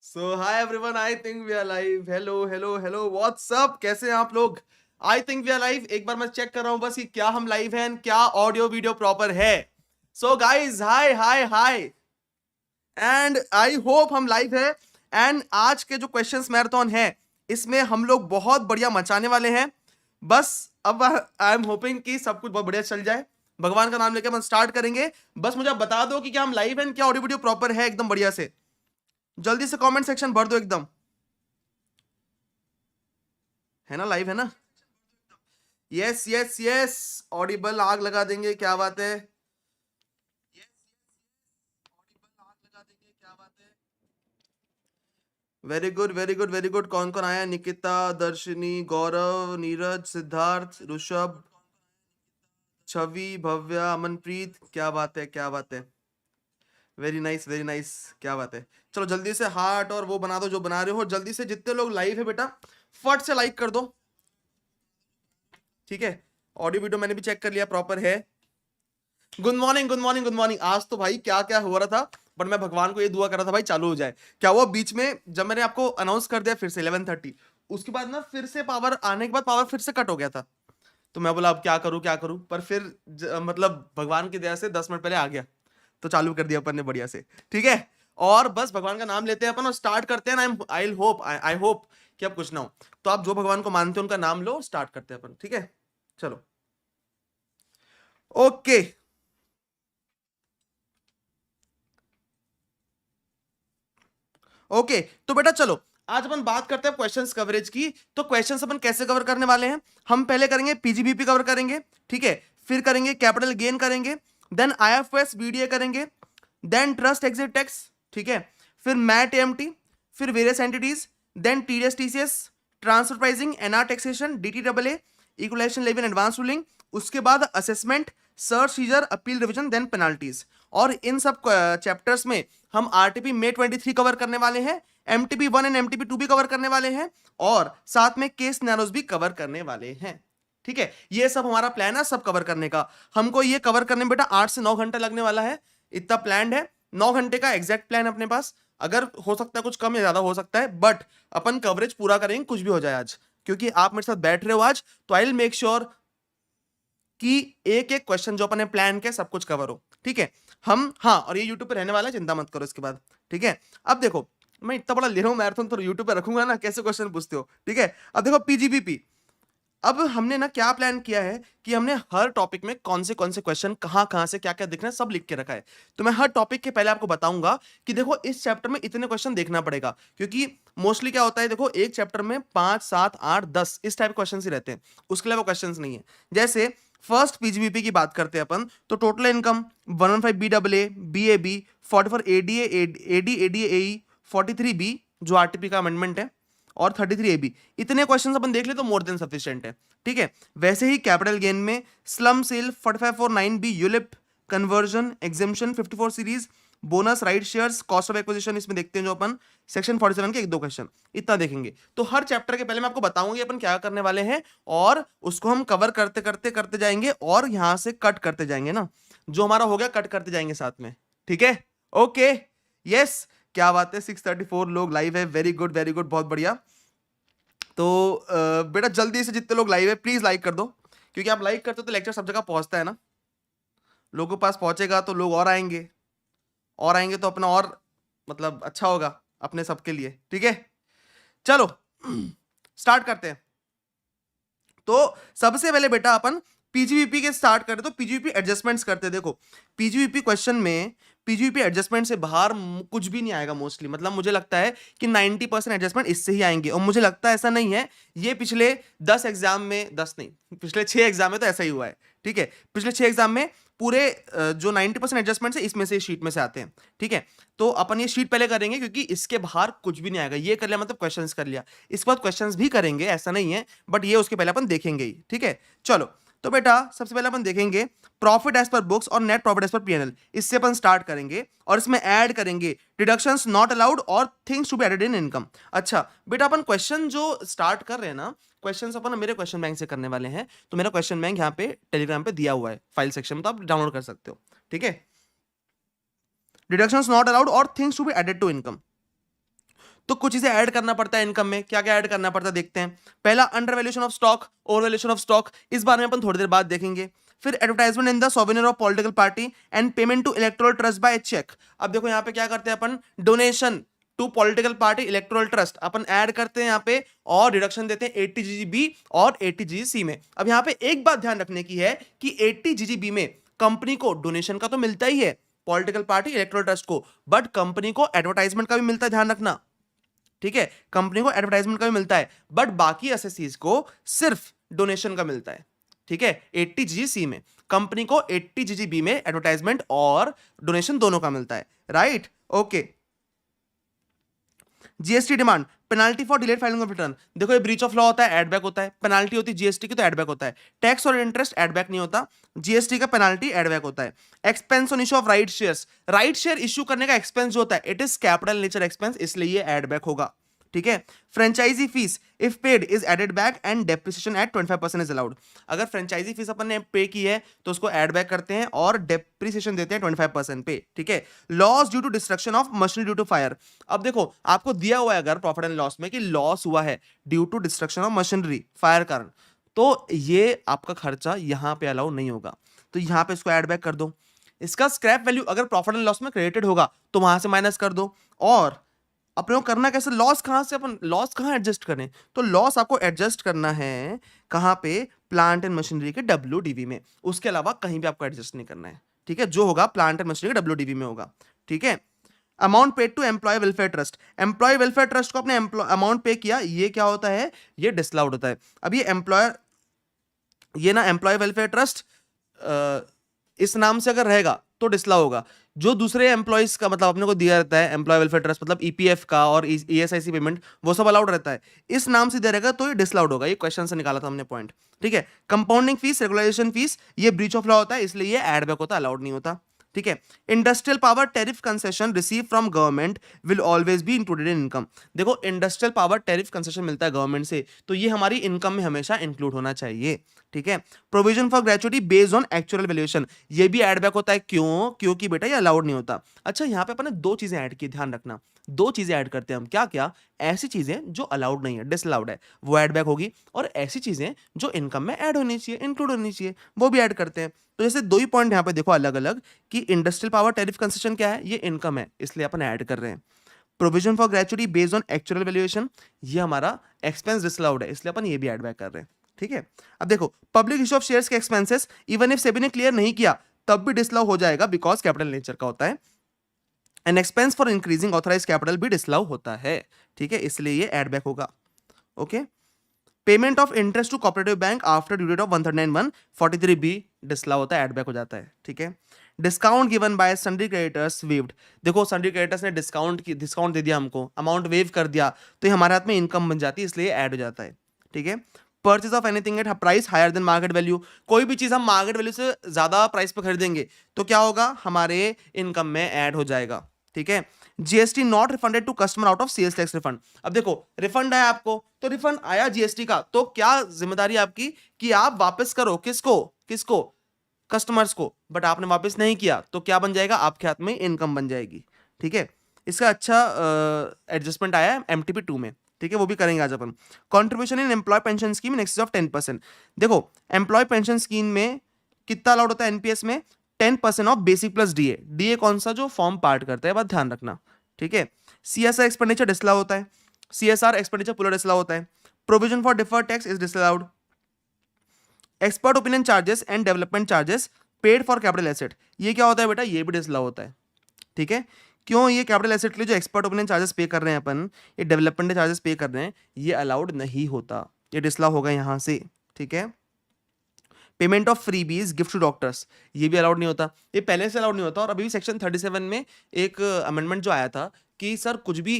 So hi everyone, I think we are live. Hello hello hello, what's up, कैसे हैं आप लोग? I think we are live. एक बार मैं चेक कर रहा हूं बस कि क्या हम लाइव हैं, क्या ऑडियो वीडियो प्रॉपर है। So guys, hi hi hi, and I hope हम लाइव है। एंड आज के जो क्वेश्चंस मैराथन है, इसमें हम लोग बहुत बढ़िया मचाने वाले हैं। बस अब आई एम होपिंग कि सब कुछ बहुत बढ़िया चल जाए। भगवान का नाम लेकर हम स्टार्ट करेंगे। बस मुझे आप बता दो कि क्या हम लाइव हैं, क्या ऑडियो वीडियो प्रॉपर है एकदम बढ़िया से। जल्दी से कमेंट सेक्शन भर दो एकदम। है ना, लाइव है ना? यस यस यस, ऑडिबल, आग लगा देंगे, क्या बात है। Very good very good very good. कौन कौन आया? निकिता, दर्शनी, गौरव, नीरज, सिद्धार्थ, ऋषभ, छवि, भव्या, अमनप्रीत, क्या बात है क्या बात है। वेरी नाइस वेरी नाइस, क्या बात है। चलो जल्दी से हार्ट और वो बना दो जो बना रहे हो। जल्दी से जितने लोग लाइव है बेटा, फट से लाइक कर दो। ठीक है, ऑडियो वीडियो मैंने भी चेक कर लिया, प्रॉपर है। Good morning good morning good morning. आज तो भाई क्या क्या हो रहा था, बट मैं भगवान को ये दुआ कर रहा था भाई चालू हो जाए। क्या हुआ बीच में, जब मैंने आपको अनाउंस कर दिया फिर से 11:30, उसके बाद ना फिर से पावर आने के बाद पावर फिर से कट हो गया था। तो मैं बोला अब क्या करूं, पर फिर मतलब भगवान की दया से 10 मिनट पहले आ गया, तो चालू कर दिया अपन ने बढ़िया से। ठीक है, और बस भगवान का नाम लेते हैं अपन और स्टार्ट करते हैं ना। आई होप कि अब कुछ ना हो। तो आप जो भगवान को मानते हो उनका नाम लो, स्टार्ट करते हैं अपन। ठीक है, चलो। ओके, ओके, तो बेटा चलो, आज अपन बात करते हैं क्वेश्चंस कवरेज की। तो क्वेश्चंस अपन कैसे कवर करने वाले हैं? हम पहले करेंगे पीजीबीपी कवर करेंगे, ठीक है। फिर करेंगे कैपिटल गेन करेंगे, देन आईएफएस बीडीए करेंगे, देन ट्रस्ट एग्जिट टैक्स, ठीक है। फिर मैट एएमटी, फिर various entities, then TDS TCS, transfer pricing, NR taxation, DTWA, equalisation levy and advance ruling, उसके बाद assessment, search seizure, appeal revision, then penalties. और इन सब चैप्टर्स में हम आरटीपी मे 23 कवर करने वाले हैं, एमटीपी 1 एंड एमटीपी 2 भी कवर करने वाले हैं, और साथ में केस नैरोज भी कवर करने वाले हैं। ठीक है, ये सब हमारा प्लान है सब कवर करने का। हमको ये कवर करने में बेटा 8 से 9 घंटा लगने वाला है, इतना प्लान है। 9 घंटे का एग्जैक्ट प्लान अपने पास। अगर हो सकता है कुछ कम या ज्यादा हो सकता है, बट अपन कवरेज पूरा करेंगे, कुछ भी हो जाए आज। क्योंकि आप मेरे साथ बैठ रहे हो आज, तो आई विल मेक श्योर कि एक एक क्वेश्चन जो अपने प्लान के सब कुछ कवर हो। ठीक है, हम, हाँ, और ये यूट्यूब पे रहने वाला है, चिंता मत करो इसके बाद। ठीक है, अब देखो, मैं इतना बड़ा ले रहा हूं मैराथन, तो यूट्यूब पे रखूंगा ना, कैसे क्वेश्चन पूछते हो। ठीक है, अब देखो पीजीबीपी। अब हमने ना क्या प्लान किया है कि हमने हर टॉपिक में कौन से क्वेश्चन कहां कहां से क्या क्या देखना है सब लिख के रखा है। तो मैं हर टॉपिक के पहले आपको बताऊंगा कि देखो इस चैप्टर में इतने क्वेश्चन देखना पड़ेगा, क्योंकि मोस्टली क्या होता है, देखो एक चैप्टर में 5, 7, 8, 10 इस टाइप के क्वेश्चन ही रहते हैं, उसके अलावा क्वेश्चन नहीं है। जैसे फर्स्ट पीजीबीपी की बात करते हैं अपन, तो total income 115 BAA BAB, 44 ADA AD ADAE, 43 B जो आरटीपी का अमेंडमेंट है, और 33 AB। इतने क्वेश्चंस अपन देख ले तो मोर देन सफिशिएंट है। ठीक है, वैसे ही कैपिटल गेन में slump sale 4549B, ULIP, conversion, exemption 54 series, bonus, right shares, cost of acquisition, इसमें देखते हैं जो अपन सेक्शन 47 के एक दो क्वेश्चन इतना देखेंगे। तो हर चैप्टर के पहले मैं आपको बताऊंगी अपन क्या करने वाले हैं, और उसको हम कवर करते करते करते जाएंगे, और यहां से कट करते जाएंगे ना, जो हमारा हो गया कट करते जाएंगे साथ में। ठीक है, ओके, यस, क्या बात है। 634 लोग लाइव है, वेरी गुड वेरी गुड, बहुत बढ़िया। तो बेटा जल्दी से जितने लोग लाइव है प्लीज लाइक कर दो, क्योंकि आप लाइक करते हो तो लेक्चर सब जगह पहुंचता है ना, लोगों के पास पहुंचेगा तो लोग और आएंगे, और आएंगे तो अपना और मतलब अच्छा होगा अपने सबके लिए। ठीक है, चलो स्टार्ट करते हैं। तो सबसे पहले बेटा अपन पीजीबीपी के स्टार्ट करें, तो पीजीबीपी एडजस्टमेंट्स करते हैं। देखो पीजीबीपी क्वेश्चन में पीजीबीपी एडजस्टमेंट से बाहर कुछ भी नहीं आएगा मोस्टली, मतलब मुझे लगता है कि 90% एडजस्टमेंट इससे ही आएंगे, और मुझे लगता है ऐसा नहीं है, ये पिछले 10 एग्जाम में, 10 नहीं, पिछले 6 एग्जाम में तो ऐसा ही हुआ है। ठीक है, पिछले 6 एग्जाम में पूरे जो 90% एडजस्टमेंट है इसमें से, शीट में से आते हैं। ठीक है, तो अपन ये शीट पहले करेंगे, क्योंकि इसके बाहर कुछ भी नहीं आएगा। ये कर लिया मतलब क्वेश्चंस कर लिया, इसके बाद क्वेश्चंस भी करेंगे, ऐसा नहीं है, बट ये उसके पहले अपन देखेंगे ही। ठीक है, चलो, तो बेटा सबसे पहले अपन देखेंगे प्रॉफिट एज पर बुक्स और net profit as per PNL. इससे अपन स्टार्ट करेंगे, और इसमें ऐड करेंगे डिडक्शंस नॉट अलाउड और things to be added in income. अच्छा बेटा, अपन क्वेश्चन जो स्टार्ट कर रहे हैं ना, क्वेश्चंस अपन मेरे क्वेश्चन बैंक से करने वाले हैं। तो मेरा क्वेश्चन बैंक यहाँ पे टेलीग्राम पे दिया हुआ है फाइल सेक्शन में, तो आप डाउनलोड कर सकते हो। ठीक है, डिडक्शंस नॉट अलाउड और things to be added to income. तो कुछ चीजें ऐड करना पड़ता है इनकम में। क्या क्या ऐड करना पड़ता है देखते हैं। पहला under valuation of stock, over valuation of stock, इस बारे में अपन थोड़ी देर बाद देखेंगे। फिर advertisement in the souvenir of political party and payment to electoral trust by cheque. अब देखो यहाँ पे क्या करते हैं अपन, donation to political party electoral trust अपन ऐड करते हैं यहाँ पे, और डिडक्शन देते हैं 80 जीजीबी और 80 जीजीसी में। अब यहाँ पे एक बात ध्यान रखने की है कि 80 जीजीबी में कंपनी को डोनेशन का तो मिलता ही है पॉलिटिकल पार्टी इलेक्टोरल ट्रस्ट को, बट कंपनी को एडवर्टाइजमेंट का भी मिलता है, ध्यान रखना, ठीक है। कंपनी को एडवर्टाइजमेंट का भी मिलता है, बट बाकी एसएससीज को सिर्फ डोनेशन का मिलता है, ठीक है। 80 जीजीसी में कंपनी को 80 जीजीबी में एडवर्टाइजमेंट और डोनेशन दोनों का मिलता है, right, okay. GST demand, penalty for delayed filing of return. देखो ये ब्रीच ऑफ लॉ होता है, एडबैक होता है। पेनाल्टी होती है जीएसटी की तो एडबैक होता है। टैक्स और इंटरेस्ट एडबैक नहीं होता, जीएसटी का पेनाल्टी एडबैक होता है। Expense on issue of right shares, right share issue करने का एक्सपेंस जो होता है it is capital nature expense, इसलिए ये एडबैक होगा, ठीक है। Franchise fee if paid is added back and depreciation at 25% is allowed. अगर फ्रेंचाइजी फीस अपन ने पे की है तो उसको एड बैक करते हैं और डेप्रिसिएशन देते हैं 25% पे, ठीक है। Loss due to destruction of machinery due to fire. अब देखो आपको दिया हुआ है अगर प्रॉफिट एंड लॉस में कि लॉस हुआ है due to destruction of machinery, fire कारण, तो ये आपका खर्चा यहां पे अलाउ नहीं होगा, तो यहां पे इसको एड बैक कर दो। इसका स्क्रैप वैल्यू अगर प्रॉफिट एंड लॉस में क्रेडिटेड होगा तो वहां से माइनस कर दो। और अपने को करना कैसे, लॉस कहां से, अपन लॉस कहां एडजस्ट करें, तो लॉस आपको एडजस्ट करना है कहां पे, प्लांट एंड मशीनरी के डब्ल्यूडीवी में, उसके अलावा कहीं भी आपको एडजस्ट नहीं करना है, ठीक है। जो होगा प्लांट एंड मशीनरी के डब्ल्यूडीवी में होगा, ठीक है। Amount paid to employ welfare trust, employ welfare trust को अपने अमाउंट पे किया, ये क्या होता है, ये डिसअलाउड होता है। अब ये एम्प्लॉयर, ये ना एम्प्लॉय वेलफेयर ट्रस्ट इस नाम से अगर रहेगा तो डिसअलाउ होगा। जो दूसरे एम्प्लॉइज का मतलब अपने को दिया रहता है एम्प्लॉय वेलफेयर ट्रस्ट, मतलब ईपीएफ का और ईएसआईसी पेमेंट, वो सब अलाउड रहता है। इस नाम से दिया रहेगा तो ये डिसअलाउड होगा, ये क्वेश्चन से निकाला था हमने पॉइंट, ठीक है। कंपाउंडिंग फीस, रेगुलाइजेशन फीस, ये ब्रीच ऑफ लॉ होता है, इसलिए ये एड बैक होता है, अलाउड नहीं होता, ठीक है। Industrial power tariff concession receive from government will always be included in income. देखो इंडस्ट्रियल पावर टैरिफ कंसेशन मिलता है गवर्नमेंट से, तो ये हमारी इनकम में हमेशा इंक्लूड होना चाहिए, ठीक है। Provision for gratuity based on actual valuation, ये भी एड बैक होता है, क्यों, क्योंकि बेटा ये अलाउड नहीं होता। अच्छा यहाँ पे अपन ने दो चीजें ऐड की, ध्यान रखना, दो चीजें ऐड करते हैं हम, क्या क्या, ऐसी चीजें जो अलाउड नहीं है, डिसअलाउड है, वो ऐड बैक होगी, और ऐसी चीजें जो इनकम में ऐड होनी चाहिए, इंक्लूड होनी चाहिए, वो भी ऐड करते हैं। तो जैसे दो ही पॉइंट यहाँ पे देखो अलग अलग, कि इंडस्ट्रियल पावर टैरिफ कंसेशन क्या है, ये इनकम है, इसलिए अपन ऐड कर रहे हैं। Provision for gratuity based on actual valuation, ये हमारा एक्सपेंस डिसअलाउड है, इसलिए अपन ये भी ऐड बैक कर रहे हैं, ठीक है। अब देखो पब्लिक इशू ऑफ शेयर्स के एक्सपेंसेस इवन इफ सेबी ने क्लियर नहीं किया तब भी डिसअलाउ हो जाएगा, बिकॉज कैपिटल नेचर का होता है। And expense for increasing authorise capital भी डिसअलाउ होता है, ठीक है, इसलिए ये ऐड बैक होगा, okay. Payment of interest to cooperative bank after due date of 139(1) 43B disallow होता है, ऐड बैक हो जाता है, ठीक है। Discount given by sundry creditors waived, देखो सन्ड्री क्रेडिटर्स ने डिस्काउंट दे दिया हमको, अमाउंट वेव कर दिया, तो ये हमारे हाथ में इनकम बन जाती है, इसलिए ऐड हो जाता है, ठीक है। Purchase of anything at price higher than market value, कोई भी चीज हम मार्केट वैल्यू से ज्यादा प्राइस पे खरीदेंगे तो क्या होगा, हमारे इनकम में ऐड हो जाएगा, ठीक है। GST not refunded to customer out of sales tax refund, अब देखो रिफंड आया आपको, तो रिफंड आया जीएसटी का, तो क्या जिम्मेदारी आपकी कि आप वापस करो, किसको किसको, कस्टमर्स को, बट आपने वापस नहीं किया तो क्या बन जाएगा, आपके हाथ में इनकम बन जाएगी, ठीक है। इसका अच्छा एडजस्टमेंट आया है एमटीपी 2 में, ठीक है, वो भी करेंगे आज अपन। Contribution in employ pension scheme in excess of 10%, देखो एम्प्लॉय पेंशन स्कीम में कितना अलाउड होता है एनपीएस में, 10% of basic plus DA, DA कौन सा, जो फॉर्म पार्ट करता है, बात ध्यान रखना, ठीक है। सीएसआर एक्सपेंडिचर डिसअलाउ होता है, सीएसआर एक्सपेंडिचर पूरा डिसअलाउ होता है। Provision for deferred tax is disallowed. Expert opinion charges and development charges paid for capital asset, ये क्या होता है बेटा, ये भी डिसअलाउ होता है, ठीक है। क्यों, ये कैपिटल एसेट के लिए जो एक्सपर्ट ओपिनियन चार्जेस पे कर रहे हैं अपन, ये डेवलपमेंट चार्जेस पे कर रहे हैं, ये अलाउड नहीं होता, ये डिसअलाउ होगा यहां से, ठीक है। Payment of freebies gift to doctors, ये भी अलाउड नहीं होता, ये पहले से अलाउड नहीं होता, और अभी भी सेक्शन 37 में एक अमेंडमेंट जो आया था कि सर कुछ भी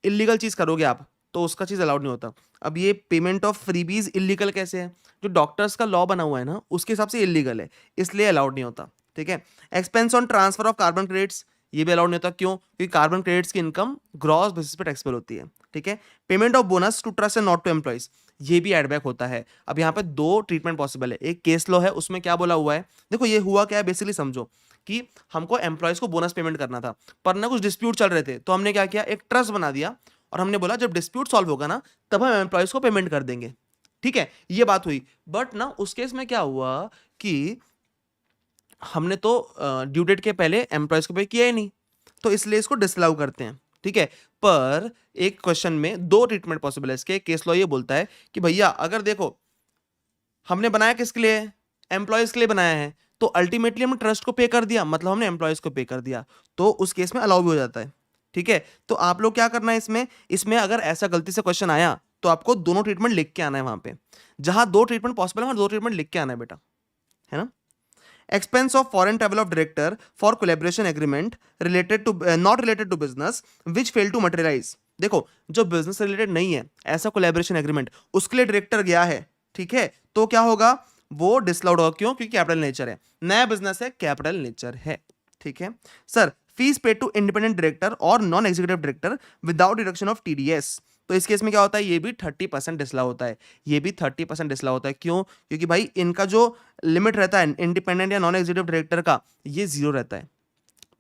इलीगल चीज करोगे आप तो उसका चीज अलाउड नहीं होता। अब ये पेमेंट ऑफ फ्रीबीज इलीगल कैसे है, जो डॉक्टर्स का लॉ बना हुआ है ना उसके हिसाब से इलीगल है, इसलिए अलाउड नहीं होता, ठीक है। Expense on transfer of carbon credits, ये भी अलाउड नहीं होता, क्यों, क्योंकि कार्बन क्रेडिट्स की इनकम ग्रॉस बेसिस पे टैक्सेबल होती है, ठीक है। Payment of bonus to trust and not to employees, ये भी एड बैक होता है। अब यहाँ पे दो ट्रीटमेंट पॉसिबल है, एक केस लॉ है, उसमें क्या बोला हुआ है, देखो ये हुआ क्या है, बेसिकली समझो कि हमको एम्प्लॉइज को बोनस पेमेंट करना था, पर ना कुछ डिस्प्यूट चल रहे थे, तो हमने क्या किया, एक ट्रस्ट बना दिया, और हमने बोला जब डिस्प्यूट सॉल्व होगा ना तब हम एम्प्लॉयज को पेमेंट कर देंगे, ठीक है, ये बात हुई। बट ना उस केस में क्या हुआ कि हमने तो ड्यू डेट के पहले एम्प्लॉयज को पे किया ही नहीं, तो इसलिए इसको डिसअलाउ करते हैं, ठीक है। पर एक क्वेश्चन में दो ट्रीटमेंट पॉसिबल है इसके। केस लॉ ये बोलता है कि भैया अगर देखो हमने बनाया किसके लिए, एम्प्लॉयज के लिए बनाया है, तो अल्टीमेटली हमने ट्रस्ट को पे कर दिया, मतलब हमने एम्प्लॉयज को पे कर दिया, तो उस केस में अलाउ भी हो जाता है, ठीक है। तो आप लोग क्या करना है इसमें अगर ऐसा गलती से क्वेश्चन आया तो आपको दोनों ट्रीटमेंट लिख के आना है, वहां पे जहां दो ट्रीटमेंट पॉसिबल है वहां दो ट्रीटमेंट लिख के आना है बेटा, है ना। Expense of foreign travel of director for collaboration agreement related to not related to business which fail to materialize। देखो जो बिजनेस रिलेटेड नहीं है ऐसा कोलैबोरेशन एग्रीमेंट उसके लिए डायरेक्टर गया है, ठीक है, तो क्या होगा, वो डिसअलाउड होगा। क्यों? क्योंकि कैपिटल नेचर है, नया बिजनेस है, कैपिटल नेचर है, ठीक है। Sir fees paid to independent director और non executive director without deduction of TDS, तो इस केस में क्या होता है, ये भी 30% डिसअलाउ होता है, ये भी 30% डिसअलाउ होता है। क्यों? क्योंकि भाई इनका जो लिमिट रहता है इंडिपेंडेंट या नॉन एग्जीक्यूटिव डायरेक्टर का, ये 0 रहता है,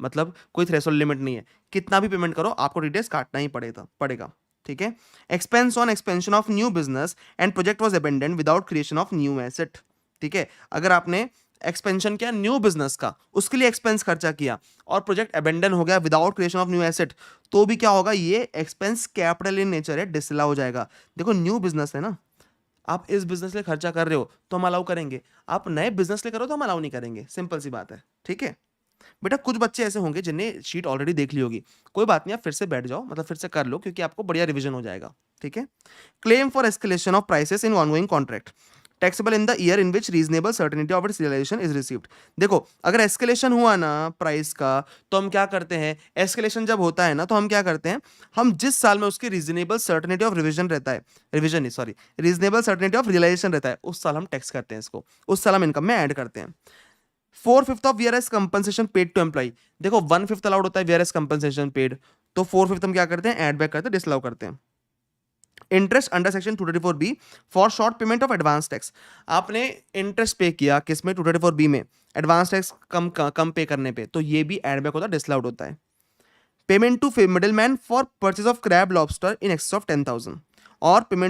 मतलब कोई थ्रेशोल्ड लिमिट नहीं है, कितना भी पेमेंट करो आपको टीडीएस काटना ही पड़ेगा, ठीक है। Expense on expansion of new business and project was abandon without creation of new asset, ठीक है। अगर आपने एक्सपेंशन किया न्यू बिजनेस का, उसके लिए एक्सपेंस खर्चा किया और प्रोजेक्ट अबेंडन हो गया without creation of new asset, तो भी क्या होगा, ये एक्सपेंस कैपिटल इन नेचर है, डिसअलाउ हो जाएगा। देखो न्यू बिजनेस है ना, आप इस बिजनेस के लिए खर्चा कर रहे हो तो हम अलाउ करेंगे, आप नए बिजनेस के लिए करो तो हम अलाउ नहीं करेंगे, सिंपल सी बात है, ठीक है। बेटा कुछ बच्चे ऐसे होंगे जिन्हें शीट ऑलरेडी देख ली होगी, कोई बात नहीं, आप फिर से बैठ जाओ, मतलब फिर से कर लो, क्योंकि आपको बढ़िया रिवीजन हो जाएगा, ठीक है। Claim for escalation of prices in ongoing contract taxable in the year in which reasonable certainty of its realisation is received. देखो अगर एस्केलेशन हुआ ना प्राइस का, तो हम क्या करते हैं, एस्केलेशन जब होता है ना तो हम क्या करते हैं, हम जिस साल में उसकी रीजनेबल सर्टेनिटी ऑफ रिविजन रहता है, रिविजन नहीं sorry reasonable certainty of realisation रहता है, उस साल हम टैक्स करते हैं इसको, उस साल हम इनकम में ऐड करते हैं। 4/5 of VRS compensation paid to employ, देखो 1/5 अलाउड होता है वीआरएस कंपनसेशन पेड, तो 4/5 हम क्या करते हैं, ऐड बैक करते हैं, डिसअलाउ करते हैं। Interest under section 234B for short payment of advance tax, आपने इंटरेस्ट पे किया किसमें, 234B में, एडवांस टैक्स कम पे करने पे, तो ये भी एड बैक होता है, डिसअलाउड होता है। Payment to middle man for purchase of crab lobster in excess of 10,000 और पेमेंट